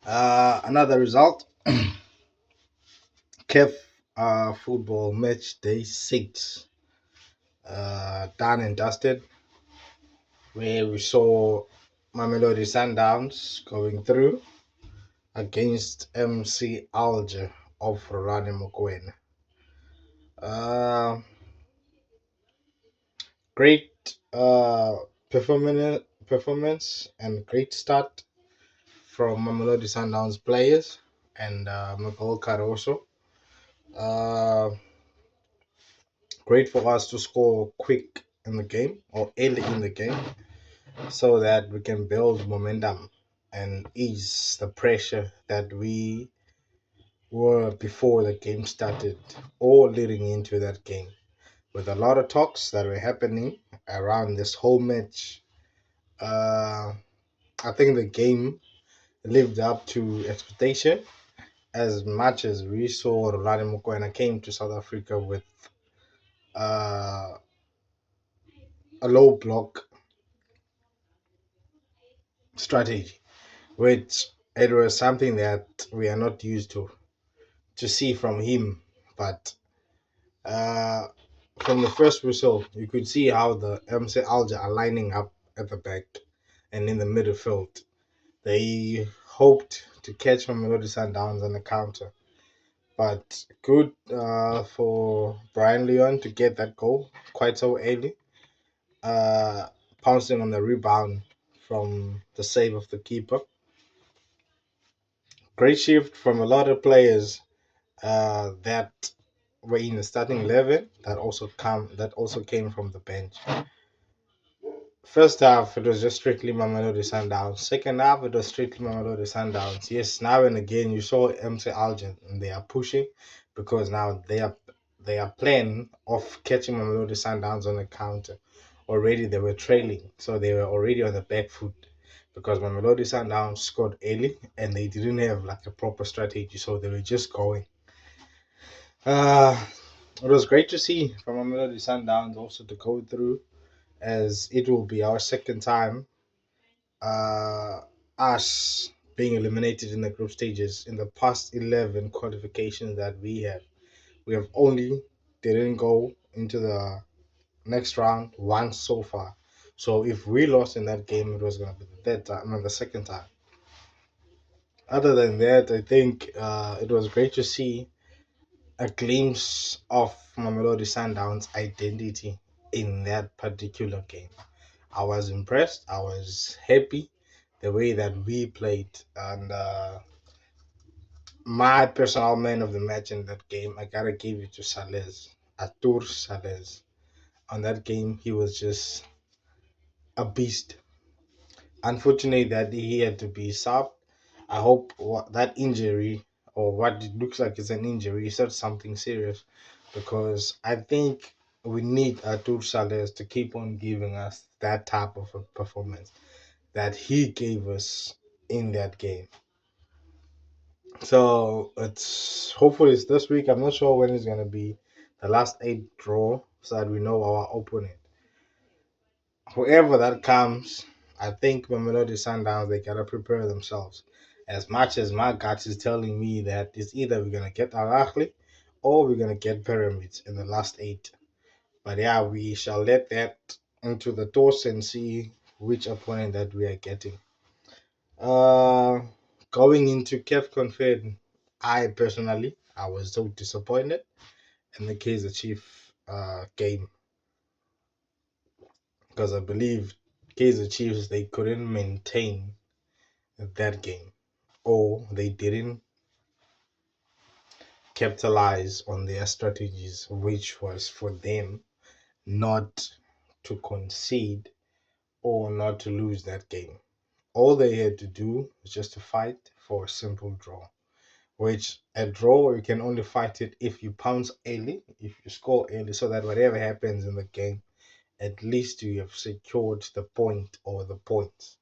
Another result, CAF football match day 6, done and dusted, where we saw Mamelodi Sundowns going through against MC Alger of Rhulani Mokwena. Uh, Great performance and great start from Mamelodi Sundowns players and Miguel Caruso. Uh, Great for us to score quick in the game or early in the game so that we can build momentum and ease the pressure that we were before the game started or leading into that game. With a lot of talks that were happening around this whole match, uh, I think the game lived up to expectation as much as we saw Rhulani Mokwena came to South Africa with uh, a low block strategy, which it was something that we are not used to see from him. But uh, from the first whistle, you could see how the MC Alger are lining up at the back and in the midfield. They hoped to catch Mamelodi Sundowns on the counter. But good for Brian Leon to get that goal quite so early, uh, pouncing on the rebound from the save of the keeper. Great shift from a lot of players that were in the starting 11 that also came from the bench. First half it was just strictly Mamelodi Sundowns. Second half it was strictly Mamelodi Sundowns. Yes, now and again you saw MC Algen and they are pushing because now they are planning of catching Mamelodi Sundowns on the counter. Already they were trailing, so they were already on the back foot because Mamelodi Sundowns scored early and they didn't have like a proper strategy, so they were just going. Uh, it was great to see from Mamelodi Sundowns also to go through, as it will be our second time uh, us being eliminated in the group stages. In the past 11 qualifications that we had, we have only didn't go into the next round once so far. So if we lost in that game, it was going to be the third time, no, the second time. Other than that, I think it was great to see a glimpse of Mamelodi Sundowns' identity in that particular game. I was impressed. I was happy the way that we played, and my personal man of the match in that game, I gotta give it to Salez, Artur Salez. On that game, he was just a beast. Unfortunately, that he had to be subbed. I hope that injury, or what it looks like is an injury, is not something serious, because I think we need Artur Salez to keep on giving us that type of a performance that he gave us in that game. So it's hopefully it's this week. I'm not sure when it's gonna be the last 8 draw so that we know our opponent. Whoever that comes, I think Mamelodi Sundowns they gotta prepare themselves. As much as my gut is telling me that it's either we're gonna get Al Ahly or we're gonna get Pyramids in the last 8. But yeah, we shall let that into the toss and see which opponent that we are getting. Uh, Going into CAF Confed, I personally I was so disappointed in the Kaiser Chief game because I believe Kaiser Chiefs they couldn't maintain that game or they didn't capitalize on their strategies, which was for them not to concede or not to lose that game. All they had to do was just to fight for a simple draw, which a draw you can only fight it if you pounce early, if you score early, so that whatever happens in the game, at least you have secured the point or the points.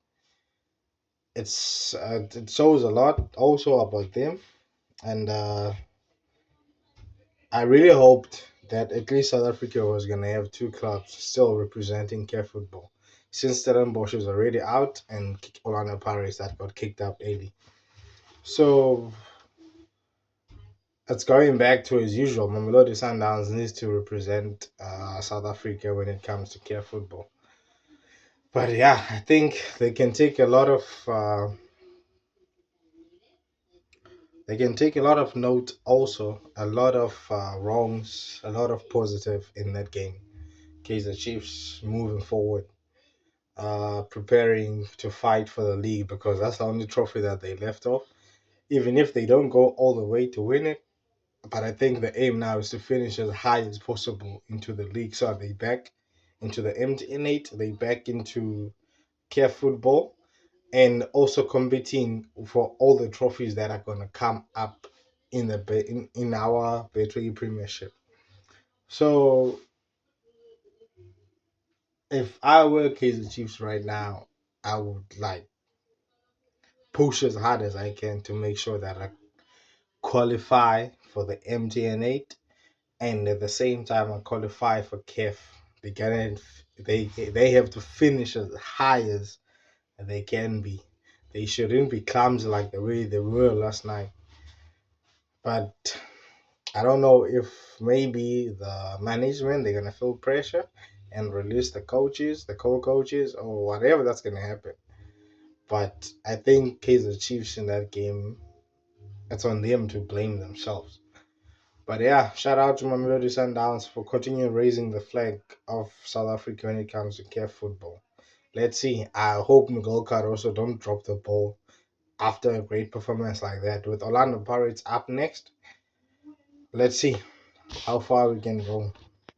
It shows a lot also about them, and I really hoped that at least South Africa was gonna have 2 clubs still representing care football, since Stellenbosch is already out and Orlando Pirates that got kicked out early. So it's going back to as usual. Mamelodi Sundowns needs to represent South Africa when it comes to CAF football. But yeah, I think they can take a lot of note, also a lot of wrongs, a lot of positive in that game. Kaiser Chiefs moving forward, preparing to fight for the league because that's the only trophy that they left off. Even if they don't go all the way to win it, but I think the aim now is to finish as high as possible into the league. So they back into the MD8, they back into care football, and also competing for all the trophies that are gonna come up in our Betway Premiership. So if I were Kaiser Chiefs right now, I would like push as hard as I can to make sure that I qualify for the MTN8, and at the same time I qualify for CAF. They have to finish as high as they can be. They shouldn't be clumsy like the way they were last night. But I don't know if maybe the management they're gonna feel pressure and release the coaches, the co-coaches, or whatever that's gonna happen. But I think Kaiser Chiefs in that game, it's on them to blame themselves. But yeah, shout out to my Melody Sundowns for continuing raising the flag of South Africa when it comes to CAF football. Let's see. I hope Miguel also don't drop the ball after a great performance like that. With Orlando Pirates up next, let's see how far we can go.